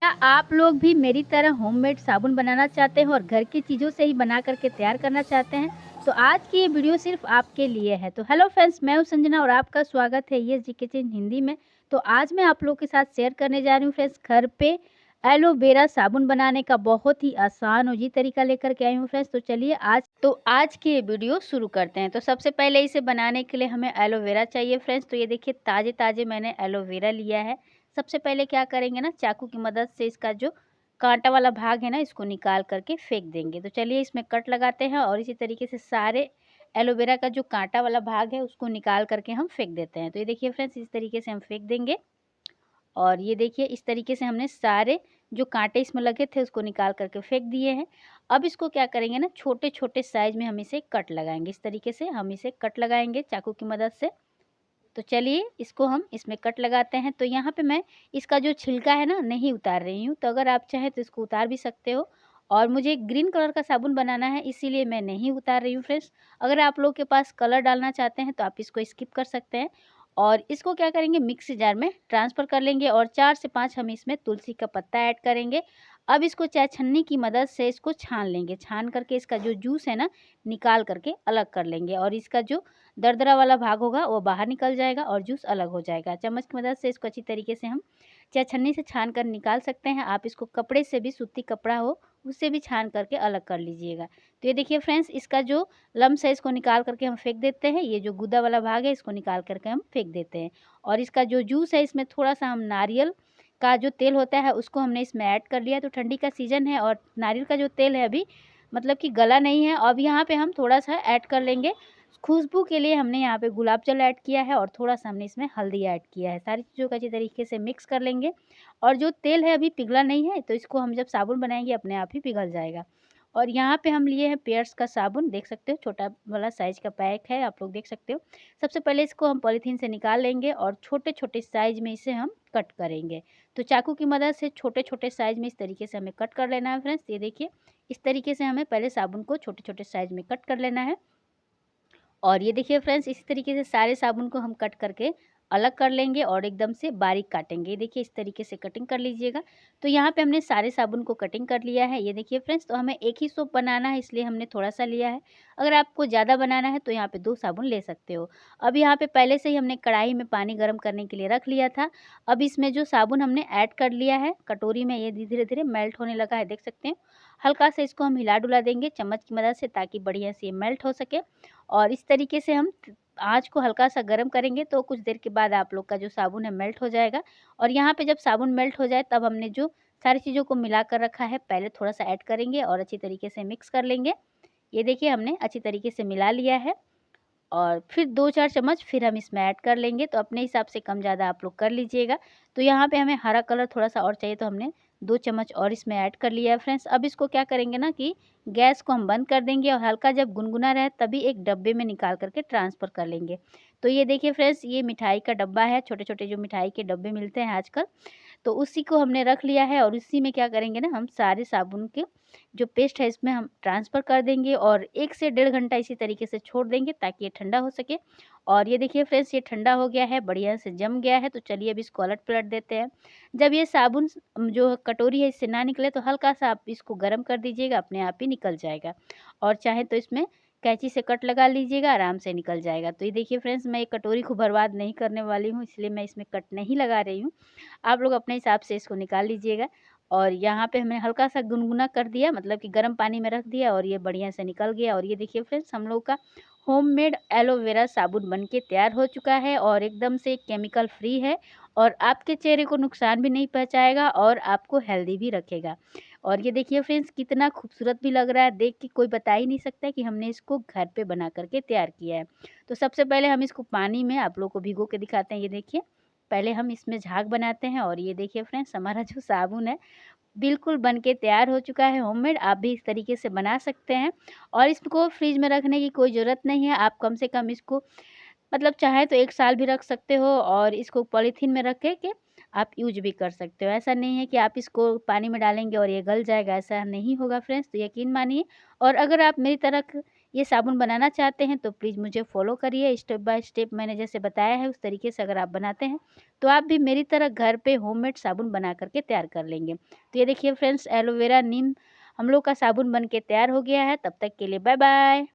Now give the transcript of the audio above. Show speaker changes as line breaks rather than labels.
क्या आप लोग भी मेरी तरह होममेड साबुन बनाना चाहते हैं और घर की चीज़ों से ही बना करके तैयार करना चाहते हैं? तो आज की ये वीडियो सिर्फ़ आपके लिए है। तो हेलो फ्रेंड्स, मैं हूँ संजना और आपका स्वागत है ये जी किचन हिंदी में। तो आज मैं आप लोगों के साथ शेयर करने जा रही हूँ फ्रेंड्स, घर पे एलोवेरा साबुन बनाने का बहुत ही आसान और ईज़ी तरीका लेकर के आई हूँ फ्रेंड्स। तो चलिए आज की ये वीडियो शुरू करते हैं। तो सबसे पहले इसे बनाने के लिए हमें एलोवेरा चाहिए फ्रेंड्स। तो ये देखिए ताज़े-ताज़े मैंने एलोवेरा लिया है। सबसे पहले क्या करेंगे ना, चाकू की मदद से इसका जो कांटा वाला भाग है ना, इसको निकाल करके फेंक देंगे। तो चलिए इसमें कट लगाते हैं और इसी तरीके से सारे एलोवेरा का जो कांटा वाला भाग है उसको निकाल करके हम फेंक देते हैं। तो ये देखिए फ्रेंड्स, इस तरीके से हम फेंक देंगे और ये देखिए इस तरीके से हमने सारे जो कांटे इसमें लगे थे उसको निकाल करके फेंक दिए हैं। अब इसको क्या करेंगे ना, छोटे छोटे साइज में हम इसे कट लगाएंगे। इस तरीके से हम इसे कट लगाएंगे चाकू की मदद से। तो चलिए इसको हम इसमें कट लगाते हैं। तो यहाँ पे मैं इसका जो छिलका है ना नहीं उतार रही हूँ। तो अगर आप चाहें तो इसको उतार भी सकते हो। और मुझे ग्रीन कलर का साबुन बनाना है, इसीलिए मैं नहीं उतार रही हूँ फ्रेंड्स। अगर आप लोग के पास कलर डालना चाहते हैं तो आप इसको स्किप कर सकते हैं। और इसको क्या करेंगे, मिक्सी जार में ट्रांसफ़र कर लेंगे और 4 से 5 हम इसमें तुलसी का पत्ता ऐड करेंगे। अब इसको चाय छन्नी की मदद से इसको छान लेंगे। छान करके इसका जो जूस है ना निकाल करके अलग कर लेंगे और इसका जो दरदरा वाला भाग होगा वो बाहर निकल जाएगा और जूस अलग हो जाएगा। चम्मच की मदद से इसको अच्छी तरीके से हम चाहे छन्नी से छान कर निकाल सकते हैं। आप इसको कपड़े से भी, सूती कपड़ा हो उससे भी छान करके अलग कर लीजिएगा। तो ये देखिए फ्रेंड्स, इसका जो लम्स है इसको निकाल करके हम फेंक देते हैं। ये जो गुदा वाला भाग है इसको निकाल करके हम फेंक देते हैं। और इसका जो जूस है इसमें थोड़ा सा हम नारियल का जो तेल होता है उसको हमने इसमें ऐड कर लिया। तो ठंडी का सीज़न है और नारियल का जो तेल है अभी मतलब कि गला नहीं है। अब यहाँ पे हम थोड़ा सा ऐड कर लेंगे खुशबू के लिए। हमने यहाँ पे गुलाब जल ऐड किया है और थोड़ा-सा हमने इसमें हल्दी ऐड किया है। सारी चीज़ों को अच्छी तरीके से मिक्स कर लेंगे और जो तेल है अभी पिघला नहीं है, तो इसको हम जब साबुन बनाएँगे अपने आप ही पिघल जाएगा। और यहाँ पे हम लिए हैं पियर्स का साबुन, देख सकते हो छोटा वाला साइज़ का पैक है, आप लोग देख सकते हो। सबसे पहले इसको हम पॉलीथीन से निकाल लेंगे और छोटे-छोटे साइज़ में इसे हम कट करेंगे। तो चाकू की मदद से छोटे-छोटे साइज़ में इस तरीके से हमें कट कर लेना है फ्रेंड्स। ये देखिए, इस तरीके से हमें पहले साबुन को छोटे-छोटे साइज़ में कट कर लेना है। और ये देखिए फ्रेंड्स, इसी तरीके से सारे साबुन को हम कट करके अलग कर लेंगे और एकदम से बारीक काटेंगे। ये देखिए इस तरीके से कटिंग कर लीजिएगा। तो यहाँ पे हमने सारे साबुन को कटिंग कर लिया है। ये देखिए फ्रेंड्स, तो हमें एक ही सोप बनाना है इसलिए हमने थोड़ा-सा लिया है। अगर आपको ज़्यादा बनाना है तो यहाँ पे 2 साबुन ले सकते हो। अब यहाँ पे पहले से ही हमने कढ़ाई में पानी गरम करने के लिए रख लिया था। अब इसमें जो साबुन हमने ऐड कर लिया है कटोरी में, ये धीरे-धीरे मेल्ट होने लगा है, देख सकते हैं। हल्का सा इसको हम हिला-डुला देंगे चम्मच की मदद से ताकि बढ़िया से ये मेल्ट हो सके। और इस तरीके से हम आँच को हल्का-सा गरम करेंगे तो कुछ देर के बाद आप लोग का जो साबुन है मेल्ट हो जाएगा। और यहाँ पे जब साबुन मेल्ट हो जाए तब हमने जो सारी चीज़ों को मिला कर रखा है पहले थोड़ा-सा ऐड करेंगे और अच्छी तरीके से मिक्स कर लेंगे। ये देखिए हमने अच्छी तरीके से मिला लिया है और फिर 2-4 चम्मच फिर हम इसमें ऐड कर लेंगे। तो अपने हिसाब से कम-ज़्यादा आप लोग कर लीजिएगा। तो यहाँ पे हमें हरा कलर थोड़ा-सा और चाहिए तो हमने 2 चम्मच और इसमें ऐड कर लिया है फ्रेंड्स। अब इसको क्या करेंगे ना कि गैस को हम बंद कर देंगे और हल्का जब गुनगुना रहे तभी एक डब्बे में निकाल करके ट्रांसफ़र कर लेंगे। तो ये देखिए फ्रेंड्स, ये मिठाई का डब्बा है, छोटे-छोटे जो मिठाई के डब्बे मिलते हैं आजकल, तो उसी को हमने रख लिया है और उसी में क्या करेंगे ना हम सारे साबुन के जो पेस्ट है इसमें हम ट्रांसफ़र कर देंगे और 1 से डेढ़ घंटा इसी तरीके से छोड़ देंगे ताकि ये ठंडा हो सके। और ये देखिए फ्रेंड्स, ये ठंडा हो गया है, बढ़िया से जम गया है। तो चलिए अब इसको उलट-पलट देते हैं। जब ये साबुन जो कटोरी है इससे ना निकले तो हल्का-सा आप इसको गरम कर दीजिएगा, अपने आप ही निकल जाएगा। और चाहे तो इसमें कैंची से कट लगा लीजिएगा, आराम से निकल जाएगा। तो ये देखिए फ्रेंड्स, मैं ये कटोरी को बर्बाद नहीं करने वाली हूँ इसलिए मैं इसमें कट नहीं लगा रही हूँ। आप लोग अपने हिसाब से इसको निकाल लीजिएगा। और यहाँ पे हमने हल्का-सा गुनगुना कर दिया, मतलब कि गर्म पानी में रख दिया और ये बढ़िया से निकल गया। और ये देखिए फ्रेंड्स, हम लोग का होममेड एलोवेरा साबुन बनके तैयार हो चुका है और एकदम से केमिकल फ्री है और आपके चेहरे को नुकसान भी नहीं पहुँचाएगा और आपको हेल्दी भी रखेगा। और ये देखिए फ्रेंड्स, कितना खूबसूरत भी लग रहा है, देख के कोई बता ही नहीं सकता कि हमने इसको घर पे बना कर के तैयार किया है। तो सबसे पहले हम इसको पानी में आप लोग को भिगो के दिखाते हैं। ये देखिए, पहले हम इसमें झाग बनाते हैं और ये देखिए फ्रेंड्स, हमारा जो साबुन है बिल्कुल बन के तैयार हो चुका है होममेड। आप भी इस तरीके से बना सकते हैं और इसको फ्रिज में रखने की कोई ज़रूरत नहीं है। आप कम से कम इसको मतलब चाहे तो 1 साल भी रख सकते हो और इसको पॉलीथीन में रख के आप यूज़ भी कर सकते हो। ऐसा नहीं है कि आप इसको पानी में डालेंगे और ये गल जाएगा, ऐसा नहीं होगा फ्रेंड्स, तो यकीन मानिए। और अगर आप मेरी तरह ये साबुन बनाना चाहते हैं तो प्लीज़ मुझे फ़ॉलो करिए। स्टेप बाय स्टेप मैंने जैसे बताया है उस तरीके से अगर आप बनाते हैं तो आप भी मेरी तरह घर पे होममेड साबुन बना कर के तैयार कर लेंगे। तो ये देखिए फ्रेंड्स, एलोवेरा नीम हम लोग का साबुन बन के तैयार हो गया है। तब तक के लिए बाय बाय।